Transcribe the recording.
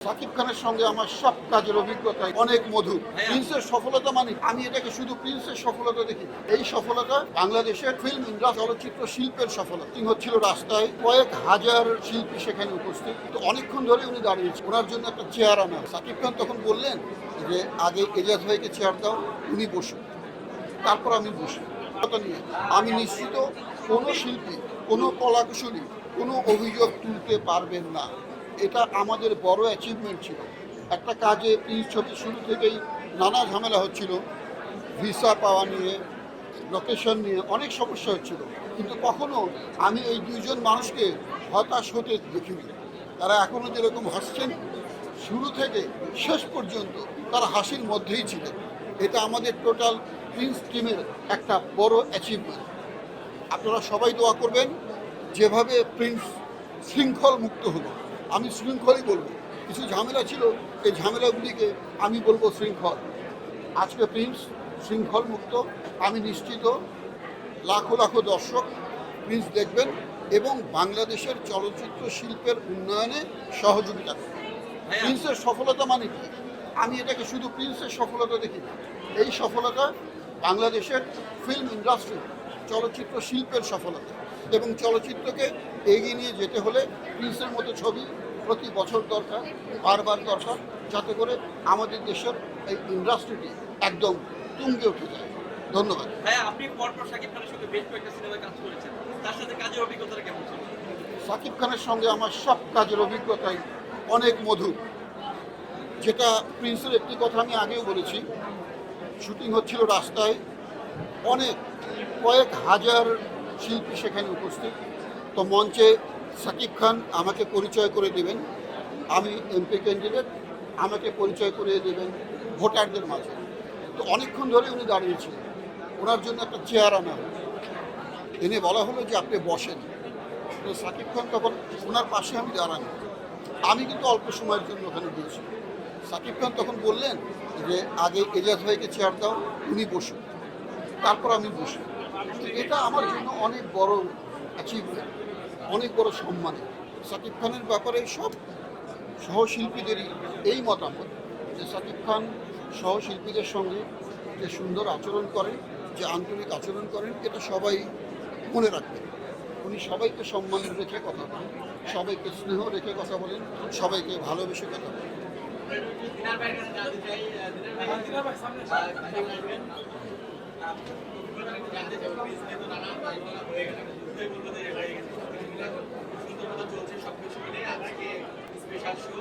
সাকিব খানের সঙ্গে আমার সব কাজের অভিজ্ঞতা অনেক মধুর। প্রিন্সের সফলতা মানে আমি এটাকে শুধু প্রিন্সের সফলতা দেখি, এই সফলতা বাংলাদেশের ফিল্ম ইন্ডাস্ট্রি চলচ্চিত্র শিল্পের সফলতা। তিনি হচ্ছিল রাস্তায়, কয়েক হাজার শিল্পী সেখানে উপস্থিত, তো অনেকক্ষণ ধরে উনি দাঁড়িয়েছেন, ওনার জন্য একটা চেয়ার আনা। সাকিব খান তখন বললেন যে আগে এজাজ ভাইকে চেয়ার দাও, উনি বসুন, তারপর আমি বসি। কথা নিয়ে আমি নিশ্চিত কোনো শিল্পী, কোনো কলাকুশলী কোনো অভিযোগ তুলতে পারবেন না। এটা আমাদের বড় অ্যাচিভমেন্ট ছিল। একটা কাজে প্রিন্স ছবি শুরু থেকেই নানা ঝামেলা হচ্ছিল, ভিসা পাওয়া নিয়ে, লোকেশন নিয়ে অনেক সমস্যা হচ্ছিল, কিন্তু কখনো আমি এই দুইজন মানুষকে হতাশ হতে দেখিনি। তারা এখনও যেরকম হাসছেন, শুরু থেকে শেষ পর্যন্ত তারা হাসির মধ্যেই ছিলেন। এটা আমাদের টোটাল প্রিন্স টিমের একটা বড় অ্যাচিভমেন্ট। আপনারা সবাই দোয়া করবেন। যেভাবে প্রিন্স শৃঙ্খল মুক্ত হলো, আমি শৃঙ্খলই বলবো, কিছু ঝামেলা ছিল, এই ঝামেলাগুলিকে আমি বলবো শৃঙ্খল। আজকে প্রিন্স শৃঙ্খল মুক্ত। আমি নিশ্চিত লাখো লাখো দর্শক প্রিন্স দেখবেন এবং বাংলাদেশের চলচ্চিত্র শিল্পের উন্নয়নে সহযোগিতা করবেন। প্রিন্সের সফলতা মানে কি আমি এটাকে শুধু প্রিন্সের সফলতা দেখি, এই সফলতা বাংলাদেশের ফিল্ম ইন্ডাস্ট্রি চলচ্চিত্র শিল্পের সফলতা। এবং চলচ্চিত্রকে এগিয়ে নিয়ে যেতে হলে প্রিন্সের মতো ছবি প্রতি বছর দরকার, বারবার দরকার, যাতে করে আমাদের দেশের এই ইন্ডাস্ট্রিটি একদম তুঙ্গে উঠে যায়। ধন্যবাদ। হ্যাঁ, আপনি পরপর সাকিব খানের সঙ্গে বেশ কয়েকটা সিনেমায় কাজ করেছেন, তার সাথে কাজের অভিজ্ঞতাটা কেমন ছিল? সাকিব খানের সঙ্গে আমার সব কাজের অভিজ্ঞতাই অনেক মধুর। যেটা প্রিন্সের একটি কথা আমি আগেও বলেছি, শুটিং হচ্ছিল রাস্তায়, কয়েক হাজার শিল্পী সেখানে উপস্থিত, তো মঞ্চে সাকিব খান আমাকে পরিচয় করে দেবেন, আমি এমপি ক্যান্ডিডেট, আমাকে পরিচয় করিয়ে দেবেন ভোটারদের মাঝে। তো অনেকক্ষণ ধরে উনি দাঁড়িয়েছিলেন, ওনার জন্য একটা চেয়ার আনা হলো, এনে বলা হলো যে আপনি বসেন। তো সাকিব খান তখন ওনার পাশে আমি দাঁড়ানো, আমি কিন্তু অল্প সময়ের জন্য ওখানে গিয়েছি। সাকিব খান তখন বললেন যে আগে এজাজ ভাইকে চেয়ার দাও, উনি বসুন, তারপর আমি বসি। এটা আমার জন্য অনেক বড় অ্যাচিভমেন্ট, অনেক বড় সম্মানের। সাকিব খানের ব্যাপারে সব সহশিল্পীদেরই এই মতামত যে সাকিব খান সহশিল্পীদের সঙ্গে যে সুন্দর আচরণ করেন, যে আন্তরিক আচরণ করেন, এটা সবাই মনে রাখবেন। উনি সবাইকে সম্মান রেখে কথা বলেন, সবাইকে স্নেহ রেখে কথা বলেন, সবাইকে ভালোবেসে কথা বলেন। সবকিছু মিলে আজকে স্পেশাল শো